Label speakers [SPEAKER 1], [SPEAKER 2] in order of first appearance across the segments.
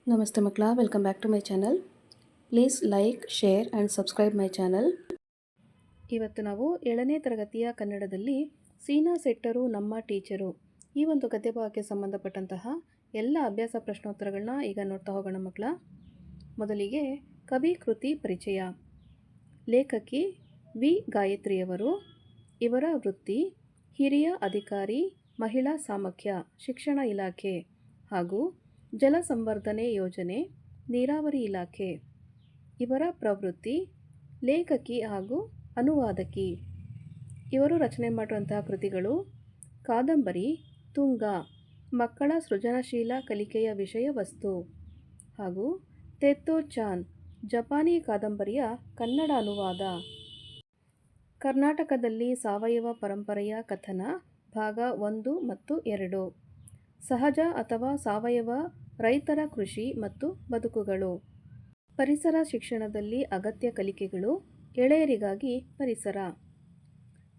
[SPEAKER 1] ನಮಸ್ತೆ ಮಕ್ಕಳ, welcome back to my channel. Please like, share and subscribe my channel. ಇವತ್ತು ನಾವು 7ನೇ ತರಗತಿಯ ಕನ್ನಡದಲ್ಲಿ ಸೀನಾ ಸೆಟ್ಟರು ನಮ್ಮ ಟೀಚರು ಈ ಒಂದು ಗದ್ಯಭಾಗಕ್ಕೆ ಸಂಬಂಧಪಟ್ಟಂತಹ ಎಲ್ಲ ಅಭ್ಯಾಸ ಪ್ರಶ್ನೋತ್ತರಗಳನ್ನ ಈಗ ನೋಡ್ತಾ ಹೋಗೋಣ ಮಕ್ಕಳ. ಮೊದಲಿಗೆ ಕವಿ ಕೃತಿ ಪರಿಚಯ. ಲೇಖಕಿ ವಿ ಗಾಯತ್ರಿಯವರು. ಇವರ ವೃತ್ತಿ ಹಿರಿಯ ಅಧಿಕಾರಿ, ಮಹಿಳಾ ಸಾಮರ್ಥ್ಯ ಶಿಕ್ಷಣ ಇಲಾಖೆ ಹಾಗೂ ಜಲ ಸಂವರ್ಧನೆ ಯೋಜನೆ, ನೀರಾವರಿ ಇಲಾಖೆ. ಇವರ ಪ್ರವೃತ್ತಿ ಲೇಖಕಿ ಹಾಗೂ ಅನುವಾದಕಿ. ಇವರು ರಚನೆ ಮಾಡುವಂತಹ ಕೃತಿಗಳು ಕಾದಂಬರಿ ತುಂಗ, ಮಕ್ಕಳ ಸೃಜನಶೀಲ ಕಲಿಕೆಯ ವಿಷಯ ವಸ್ತು, ಹಾಗೂ ತೆತ್ತೋ ಚಾನ್, ಜಪಾನಿ ಕಾದಂಬರಿಯ ಕನ್ನಡ ಅನುವಾದ. ಕರ್ನಾಟಕದಲ್ಲಿ ಸಾವಯವ ಪರಂಪರೆಯ ಕಥನ ಭಾಗ 1 ಮತ್ತು 2. ಸಹಜ ಅಥವಾ ಸಾವಯವ ರೈತರ ಕೃಷಿ ಮತ್ತು ಬದುಕುಗಳು. ಪರಿಸರ ಶಿಕ್ಷಣದಲ್ಲಿ ಅಗತ್ಯ ಕಲಿಕೆಗಳು, ಎಳೆಯರಿಗಾಗಿ ಪರಿಸರ.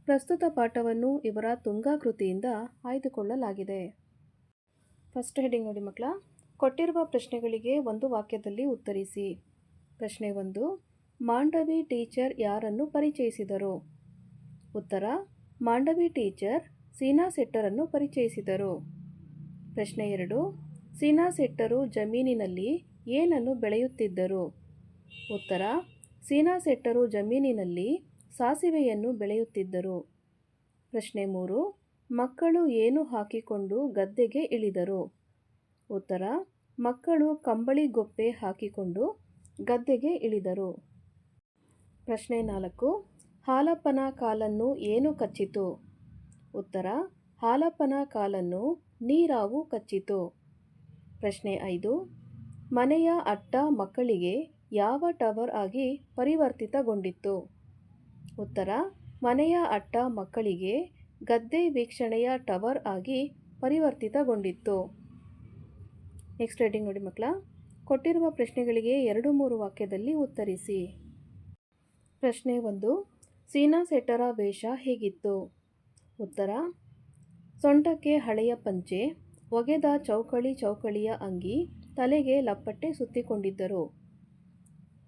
[SPEAKER 1] ಪ್ರಸ್ತುತ ಪಾಠವನ್ನು ಇವರ ತುಂಗಾ ಕೃತಿಯಿಂದ ಆಯ್ದುಕೊಳ್ಳಲಾಗಿದೆ. ಫಸ್ಟ್ ಹೆಡಿಂಗ್ ನೋಡಿ ಮಕ್ಕಳ. ಕೊಟ್ಟಿರುವ ಪ್ರಶ್ನೆಗಳಿಗೆ ಒಂದು ವಾಕ್ಯದಲ್ಲಿ ಉತ್ತರಿಸಿ. ಪ್ರಶ್ನೆ 1. ಮಾಂಡವಿ ಟೀಚರ್ ಯಾರನ್ನು ಪರಿಚಯಿಸಿದರು? ಉತ್ತರ: ಮಾಂಡವಿ ಟೀಚರ್ ಸೀನಾ ಸೆಟ್ಟರನ್ನು ಪರಿಚಯಿಸಿದರು. ಪ್ರಶ್ನೆ 2. ಸೀನಾ ಸೆಟ್ಟರು ಜಮೀನಿನಲ್ಲಿ ಏನನ್ನು ಬೆಳೆಯುತ್ತಿದ್ದರು? ಉತ್ತರ: ಸೀನಾ ಸೆಟ್ಟರು ಜಮೀನಿನಲ್ಲಿ ಸಾಸಿವೆಯನ್ನು ಬೆಳೆಯುತ್ತಿದ್ದರು. ಪ್ರಶ್ನೆ 3. ಮಕ್ಕಳು ಏನು ಹಾಕಿಕೊಂಡು ಗದ್ದೆಗೆ ಇಳಿದರು? ಉತ್ತರ: ಮಕ್ಕಳು ಕಂಬಳಿಗೊಪ್ಪೆ ಹಾಕಿಕೊಂಡು ಗದ್ದೆಗೆ ಇಳಿದರು. ಪ್ರಶ್ನೆ 4. ಹಾಲಪ್ಪನ ಕಾಲನ್ನು ಏನು ಕಚ್ಚಿತು? ಉತ್ತರ: ಹಾಲಪ್ಪನ ಕಾಲನ್ನು ನೀರಾವು ಕಚ್ಚಿತು. ಪ್ರಶ್ನೆ 5. ಮನೆಯ ಅಟ್ಟ ಮಕ್ಕಳಿಗೆ ಯಾವ ಟವರ್ ಆಗಿ ಪರಿವರ್ತಿತಗೊಂಡಿತ್ತು? ಉತ್ತರ: ಮನೆಯ ಅಟ್ಟ ಮಕ್ಕಳಿಗೆ ಗದ್ದೆ ವೀಕ್ಷಣೆಯ ಟವರ್ ಆಗಿ ಪರಿವರ್ತಿತಗೊಂಡಿತ್ತು. ನೆಕ್ಸ್ಟ್ ಹೆಡಿಂಗ್ ನೋಡಿ ಮಕ್ಕಳ. ಕೊಟ್ಟಿರುವ ಪ್ರಶ್ನೆಗಳಿಗೆ 2-3 ವಾಕ್ಯದಲ್ಲಿ ಉತ್ತರಿಸಿ. ಪ್ರಶ್ನೆ 1. ಸೀನಾ ಸೆಟ್ಟರ ವೇಷ ಹೇಗಿತ್ತು? ಉತ್ತರ: ಸೊಂಟಕ್ಕೆ ಹಳೆಯ ಪಂಚೆ, ಒಗೆದ ಚೌಕಳಿಯ ಅಂಗಿ, ತಲೆಗೆ ಲಪ್ಪಟ್ಟೆ ಸುತ್ತಿಕೊಂಡಿದ್ದರು.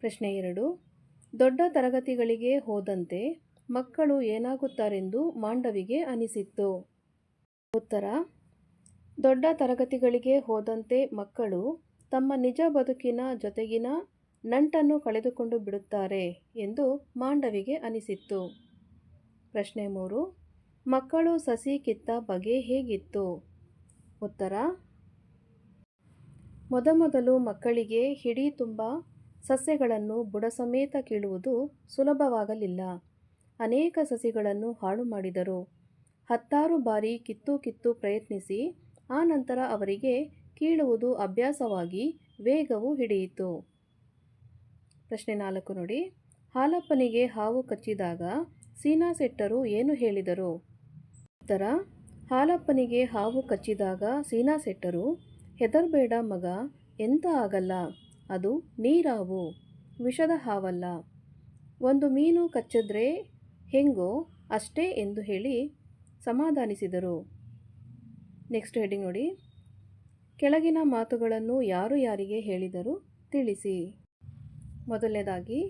[SPEAKER 1] ಪ್ರಶ್ನೆ 2. ದೊಡ್ಡ ತರಗತಿಗಳಿಗೆ ಹೋದಂತೆ ಮಕ್ಕಳು ಏನಾಗುತ್ತಾರೆಂದು ಮಾಂಡವಿಗೆ ಅನಿಸಿತ್ತು? ಉತ್ತರ: ದೊಡ್ಡ ತರಗತಿಗಳಿಗೆ ಹೋದಂತೆ ಮಕ್ಕಳು ತಮ್ಮ ನಿಜ ಬದುಕಿನ ಜೊತೆಗಿನ ನಂಟನ್ನು ಕಳೆದುಕೊಂಡು ಬಿಡುತ್ತಾರೆ ಎಂದು ಮಾಂಡವಿಗೆ ಅನಿಸಿತ್ತು. ಪ್ರಶ್ನೆ 3. ಮಕ್ಕಳು ಸಸಿ ಕಿತ್ತ ಬಗೆ ಹೇಗಿತ್ತು? ಉತ್ತರ: ಮೊದಮೊದಲು ಮಕ್ಕಳಿಗೆ ಹಿಡಿ ತುಂಬ ಸಸ್ಯಗಳನ್ನು ಬುಡಸಮೇತ ಕೀಳುವುದು ಸುಲಭವಾಗಲಿಲ್ಲ. ಅನೇಕ ಸಸಿಗಳನ್ನು ಹಾಳು ಮಾಡಿದರು. 10 ಬಾರಿ ಕಿತ್ತು ಪ್ರಯತ್ನಿಸಿ ಆನಂತರ ಅವರಿಗೆ ಕೀಳುವುದು ಅಭ್ಯಾಸವಾಗಿ ವೇಗವು ಹಿಡಿಯಿತು. ಪ್ರಶ್ನೆ 4 ನೋಡಿ. ಹಾಲಪ್ಪನಿಗೆ ಹಾವು ಕಚ್ಚಿದಾಗ ಸೀನಾ ಸೆಟ್ಟರು ಏನು ಹೇಳಿದರು? ಉತ್ತರ: ಹಾಲಪ್ಪನಿಗೆ ಹಾವು ಕಚ್ಚಿದಾಗ ಸೀನಾ ಸೆಟ್ಟರು, ಹೆದರಬೇಡ ಮಗ, ಎಂತ ಆಗಲ್ಲ, ಅದು ನೀರಾವು, ವಿಷದ ಹಾವಲ್ಲ. ಒಂದು ಮೀನು ಕಚ್ಚಿದ್ರೆ ಹೆಂಗೋ ಅಷ್ಟೇ ಎಂದು ಹೇಳಿ ಸಮಾಧಾನಿಸಿದರು. ನೆಕ್ಸ್ಟ್ ಹೆಡಿಂಗ್ ನೋಡಿ. ಕೆಳಗಿನ ಮಾತುಗಳನ್ನು ಯಾರು ಯಾರಿಗೆ ಹೇಳಿದರು ತಿಳಿಸಿ. ಮೊದಲನೇದಾಗಿ,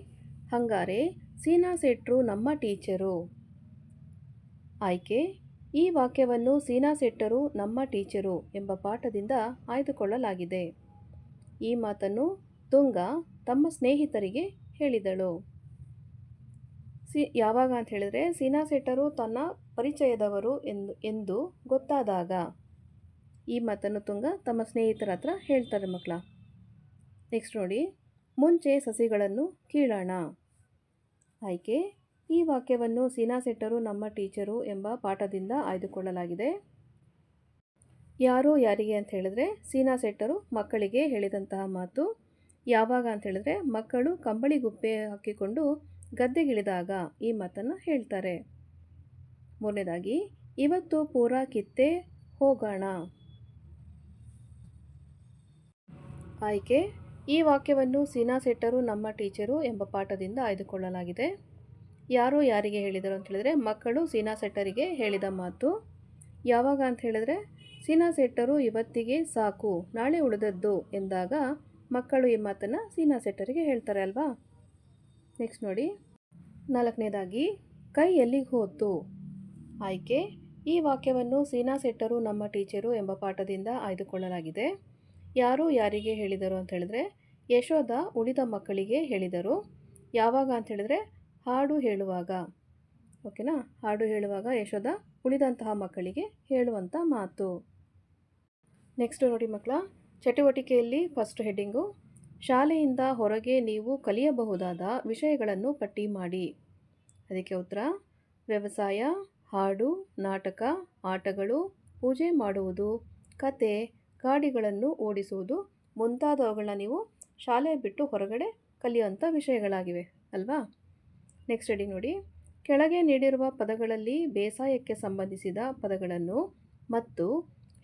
[SPEAKER 1] ಹಂಗಾರೆ ಸೀನಾ ಸೆಟ್ರು ನಮ್ಮ ಟೀಚರು. ಆಯ್ಕೆ: ಈ ವಾಕ್ಯವನ್ನು ಸೀನಾ ಸೆಟ್ಟರು ನಮ್ಮ ಟೀಚರು ಎಂಬ ಪಾಠದಿಂದ ಆಯ್ದುಕೊಳ್ಳಲಾಗಿದೆ. ಈ ಮಾತನ್ನು ತುಂಗ ತಮ್ಮ ಸ್ನೇಹಿತರಿಗೆ ಹೇಳಿದಳು. ಯಾವಾಗ ಅಂತ ಹೇಳಿದ್ರೆ, ಸೀನಾ ಸೆಟ್ಟರು ತನ್ನ ಪರಿಚಯದವರು ಎಂದು ಗೊತ್ತಾದಾಗ. ಈ ಮಾತನ್ನು ತುಂಗ ತಮ್ಮ ಸ್ನೇಹಿತರ ಹತ್ರ ಹೇಳ್ತಾರೆ ಮಕ್ಕಳ. ನೆಕ್ಸ್ಟ್ ನೋಡಿ. ಮುಂಚೆ ಸಸಿಗಳನ್ನು ಕೀಳೋಣ. ಆಯ್ಕೆ: ಈ ವಾಕ್ಯವನ್ನು ಸೀನಾ ಸೆಟ್ಟರು ನಮ್ಮ ಟೀಚರು ಎಂಬ ಪಾಠದಿಂದ ಆಯ್ದುಕೊಳ್ಳಲಾಗಿದೆ. ಯಾರು ಯಾರಿಗೆ ಅಂತ ಹೇಳಿದ್ರೆ, ಸೀನಾ ಸೆಟ್ಟರು ಮಕ್ಕಳಿಗೆ ಹೇಳಿದಂತಹ ಮಾತು. ಯಾವಾಗ ಅಂತ ಹೇಳಿದ್ರೆ, ಮಕ್ಕಳು ಕಂಬಳಿಗುಪ್ಪೆ ಹಾಕಿಕೊಂಡು ಗದ್ದೆಗಿಳಿದಾಗ ಈ ಮಾತನ್ನು ಹೇಳ್ತಾರೆ. ಮೂರನೇದಾಗಿ, ಇವತ್ತು ಪೂರಾ ಕಿತ್ತೇ ಹೋಗೋಣ. ಆಯ್ಕೆ: ಈ ವಾಕ್ಯವನ್ನು ಸೀನಾ ಸೆಟ್ಟರು ನಮ್ಮ ಟೀಚರು ಎಂಬ ಪಾಠದಿಂದ ಆಯ್ದುಕೊಳ್ಳಲಾಗಿದೆ. ಯಾರು ಯಾರಿಗೆ ಹೇಳಿದರು ಅಂತ ಹೇಳಿದ್ರೆ, ಮಕ್ಕಳು ಸೀನಾ ಸೆಟ್ಟರಿಗೆ ಹೇಳಿದ ಮಾತು. ಯಾವಾಗ ಅಂತ ಹೇಳಿದ್ರೆ, ಸೀನಾ ಸೆಟ್ಟರು ಇವತ್ತಿಗೆ ಸಾಕು, ನಾಳೆ ಉಳಿದದ್ದು ಎಂದಾಗ ಮಕ್ಕಳು ಈ ಮಾತನ್ನು ಸೀನಾ ಸೆಟ್ಟರಿಗೆ ಹೇಳ್ತಾರೆ ಅಲ್ವಾ. ನೆಕ್ಸ್ಟ್ ನೋಡಿ 4ನೇದಾಗಿ ಕೈ ಎಲ್ಲಿಗೆ ಹೋತು. ಆಯ್ಕೆ ಈ ವಾಕ್ಯವನ್ನು ಸೀನಾ ಸೆಟ್ಟರು ನಮ್ಮ ಟೀಚರು ಎಂಬ ಪಾಠದಿಂದ ಆಯ್ದುಕೊಳ್ಳಲಾಗಿದೆ. ಯಾರು ಯಾರಿಗೆ ಹೇಳಿದರು ಅಂತ ಹೇಳಿದ್ರೆ ಯಶೋಧ ಉಳಿದ ಮಕ್ಕಳಿಗೆ ಹೇಳಿದರು. ಯಾವಾಗ ಅಂತ ಹೇಳಿದ್ರೆ ಹಾಡು ಹೇಳುವಾಗ. ಓಕೆನಾ, ಹಾಡು ಹೇಳುವಾಗ ಯಶೋಧ ಉಳಿದಂತಹ ಮಕ್ಕಳಿಗೆ ಹೇಳುವಂಥ ಮಾತು. ನೆಕ್ಸ್ಟ್ ನೋಡಿ ಮಕ್ಕಳ, ಚಟುವಟಿಕೆಯಲ್ಲಿ ಫಸ್ಟ್ ಹೆಡ್ಡಿಂಗು ಶಾಲೆಯಿಂದ ಹೊರಗೆ ನೀವು ಕಲಿಯಬಹುದಾದ ವಿಷಯಗಳನ್ನು ಪಟ್ಟಿ ಮಾಡಿ. ಅದಕ್ಕೆ ಉತ್ತರ ವ್ಯವಸಾಯ, ಹಾಡು, ನಾಟಕ, ಆಟಗಳು, ಪೂಜೆ ಮಾಡುವುದು, ಕತೆ, ಗಾಡಿಗಳನ್ನು ಓಡಿಸುವುದು ಮುಂತಾದವುಗಳನ್ನ ನೀವು ಶಾಲೆ ಬಿಟ್ಟು ಹೊರಗಡೆ ಕಲಿಯುವಂಥ ವಿಷಯಗಳಾಗಿವೆ ಅಲ್ವಾ. ನೆಕ್ಸ್ಟ್ ಹೆಡ್ಡಿಂಗ್ ನೋಡಿ, ಕೆಳಗೆ ನೀಡಿರುವ ಪದಗಳಲ್ಲಿ ಬೇಸಾಯಕ್ಕೆ ಸಂಬಂಧಿಸಿದ ಪದಗಳನ್ನು ಮತ್ತು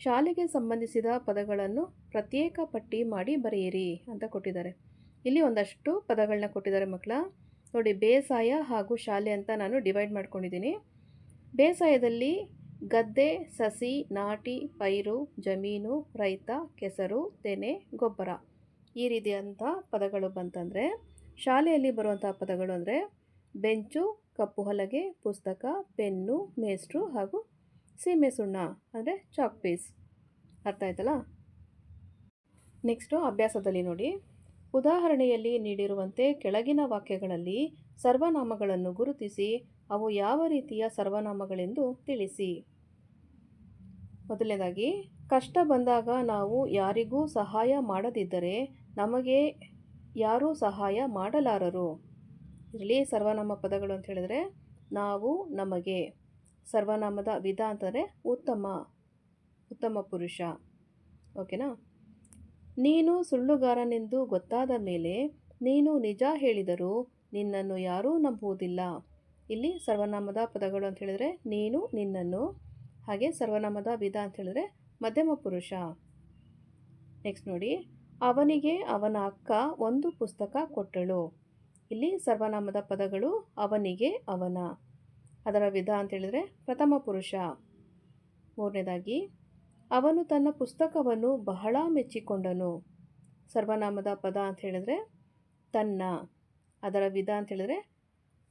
[SPEAKER 1] ಶಾಲೆಗೆ ಸಂಬಂಧಿಸಿದ ಪದಗಳನ್ನು ಪ್ರತ್ಯೇಕ ಪಟ್ಟಿ ಮಾಡಿ ಬರೆಯಿರಿ ಅಂತ ಕೊಟ್ಟಿದ್ದಾರೆ. ಇಲ್ಲಿ ಒಂದಷ್ಟು ಪದಗಳನ್ನ ಕೊಟ್ಟಿದ್ದಾರೆ ಮಕ್ಕಳ. ನೋಡಿ, ಬೇಸಾಯ ಹಾಗೂ ಶಾಲೆ ಅಂತ ನಾನು ಡಿವೈಡ್ ಮಾಡ್ಕೊಂಡಿದ್ದೀನಿ. ಬೇಸಾಯದಲ್ಲಿ ಗದ್ದೆ, ಸಸಿ, ನಾಟಿ, ಪೈರು, ಜಮೀನು, ರೈತ, ಕೆಸರು, ತೆನೆ, ಗೊಬ್ಬರ ಈ ರೀತಿಯಂಥ ಪದಗಳು ಬಂತಂದರೆ, ಶಾಲೆಯಲ್ಲಿ ಬರುವಂಥ ಪದಗಳು ಅಂದರೆ ಬೆಂಚು, ಕಪ್ಪು ಹಲಗೆ, ಪುಸ್ತಕ, ಪೆನ್ನು, ಮೇಸ್ಟ್ರು ಹಾಗೂ ಸೀಮೆ ಸುಣ್ಣ ಅಂದರೆ ಚಾಕ್ ಪೀಸ್. ಅರ್ಥ ಆಯ್ತಲ್ಲ. ನೆಕ್ಸ್ಟು ಅಭ್ಯಾಸದಲ್ಲಿ ನೋಡಿ, ಉದಾಹರಣೆಯಲ್ಲಿ ನೀಡಿರುವಂತೆ ಕೆಳಗಿನ ವಾಕ್ಯಗಳಲ್ಲಿ ಸರ್ವನಾಮಗಳನ್ನು ಗುರುತಿಸಿ ಅವು ಯಾವ ರೀತಿಯ ಸರ್ವನಾಮಗಳೆಂದು ತಿಳಿಸಿ. ಮೊದಲನೇದಾಗಿ, ಕಷ್ಟ ಬಂದಾಗ ನಾವು ಯಾರಿಗೂ ಸಹಾಯ ಮಾಡದಿದ್ದರೆ ನಮಗೆ ಯಾರೂ ಸಹಾಯ ಮಾಡಲಾರರು. ಇದರಲ್ಲಿ ಸರ್ವನಾಮ ಪದಗಳು ಅಂತ ಹೇಳಿದ್ರೆ ನಾವು, ನಮಗೆ. ಸರ್ವನಾಮದ ವಿಧ ಅಂತಂದರೆ ಉತ್ತಮ, ಉತ್ತಮ ಪುರುಷ. ಓಕೆನಾ. ನೀನು ಸುಳ್ಳುಗಾರನೆಂದು ಗೊತ್ತಾದ ಮೇಲೆ ನೀನು ನಿಜ ಹೇಳಿದರೂ ನಿನ್ನನ್ನು ಯಾರೂ ನಂಬುವುದಿಲ್ಲ. ಇಲ್ಲಿ ಸರ್ವನಾಮದ ಪದಗಳು ಅಂತ ಹೇಳಿದ್ರೆ ನೀನು, ನಿನ್ನನ್ನು. ಹಾಗೆ ಸರ್ವನಾಮದ ವಿಧ ಅಂತ ಹೇಳಿದ್ರೆ ಮಧ್ಯಮ ಪುರುಷ. ನೆಕ್ಸ್ಟ್ ನೋಡಿ, ಅವನಿಗೆ ಅವನ ಅಕ್ಕ ಒಂದು ಪುಸ್ತಕ ಕೊಟ್ಟಳು. ಇಲ್ಲಿ ಸರ್ವನಾಮದ ಪದಗಳು ಅವನಿಗೆ, ಅವನ. ಅದರ ವಿಧ ಅಂತ ಹೇಳಿದ್ರೆ ಪ್ರಥಮ ಪುರುಷ. ಮೂರನೇದಾಗಿ, ಅವನು ತನ್ನ ಪುಸ್ತಕವನ್ನು ಬಹಳ ಮೆಚ್ಚಿಕೊಂಡನು. ಸರ್ವನಾಮದ ಪದ ಅಂತ ಹೇಳಿದ್ರೆ ತನ್ನ. ಅದರ ವಿಧ ಅಂತ ಹೇಳಿದ್ರೆ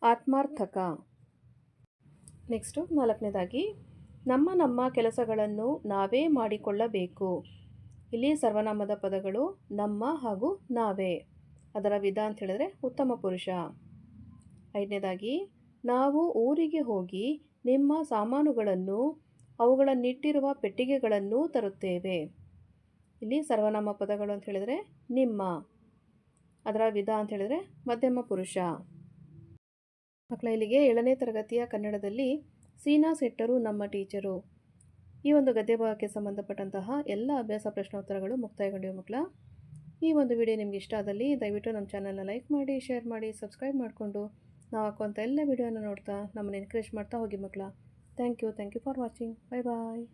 [SPEAKER 1] ಆತ್ಮಾರ್ಥಕ. ನೆಕ್ಸ್ಟು 4ನೇದಾಗಿ, ನಮ್ಮ ನಮ್ಮ ಕೆಲಸಗಳನ್ನು ನಾವೇ ಮಾಡಿಕೊಳ್ಳಬೇಕು. ಇಲ್ಲಿ ಸರ್ವನಾಮದ ಪದಗಳು ನಮ್ಮ ಹಾಗೂ ನಾವೇ. ಅದರ ವಿಧ ಅಂತ ಹೇಳಿದ್ರೆ ಉತ್ತಮ ಪುರುಷ. 5ನೇದಾಗಿ, ನಾವು ಊರಿಗೆ ಹೋಗಿ ನಿಮ್ಮ ಸಾಮಾನುಗಳನ್ನು ಅವುಗಳನ್ನಿಟ್ಟಿರುವ ಪೆಟ್ಟಿಗೆಗಳನ್ನು ತರುತ್ತೇವೆ. ಇಲ್ಲಿ ಸರ್ವನಾಮ ಪದಗಳು ಅಂತ ಹೇಳಿದ್ರೆ ನಿಮ್ಮ. ಅದರ ವಿಧ ಅಂತ ಹೇಳಿದ್ರೆ ಮಧ್ಯಮ ಪುರುಷ. ಮಕ್ಕಳ, ಇಲ್ಲಿಗೆ 7ನೇ ತರಗತಿಯ ಕನ್ನಡದಲ್ಲಿ ಸೀನಾ ಸೆಟ್ಟರು ನಮ್ಮ ಟೀಚರು ಈ ಒಂದು ಗದ್ಯ ಭಾಗಕ್ಕೆ ಸಂಬಂಧಪಟ್ಟಂತಹ ಎಲ್ಲ ಅಭ್ಯಾಸ ಪ್ರಶ್ನೋತ್ತರಗಳು ಮುಕ್ತಾಯಗೊಂಡಿವೆ ಮಕ್ಕಳ. ಈ ಒಂದು ವಿಡಿಯೋ ನಿಮ್ಗೆ ಇಷ್ಟ ಆದಲ್ಲಿ ದಯವಿಟ್ಟು ನಮ್ಮ ಚಾನಲ್ನ ಲೈಕ್ ಮಾಡಿ, ಶೇರ್ ಮಾಡಿ, ಸಬ್ಸ್ಕ್ರೈಬ್ ಮಾಡಿಕೊಂಡು ನಾವು ಹಾಕುವಂಥ ಎಲ್ಲ ವಿಡಿಯೋನ ನೋಡ್ತಾ ನಮ್ಮನ್ನು ಎನ್ಕರೇಜ್ ಮಾಡ್ತಾ ಹೋಗಿ ಮಕ್ಕಳ. Thank you for watching. Bye bye.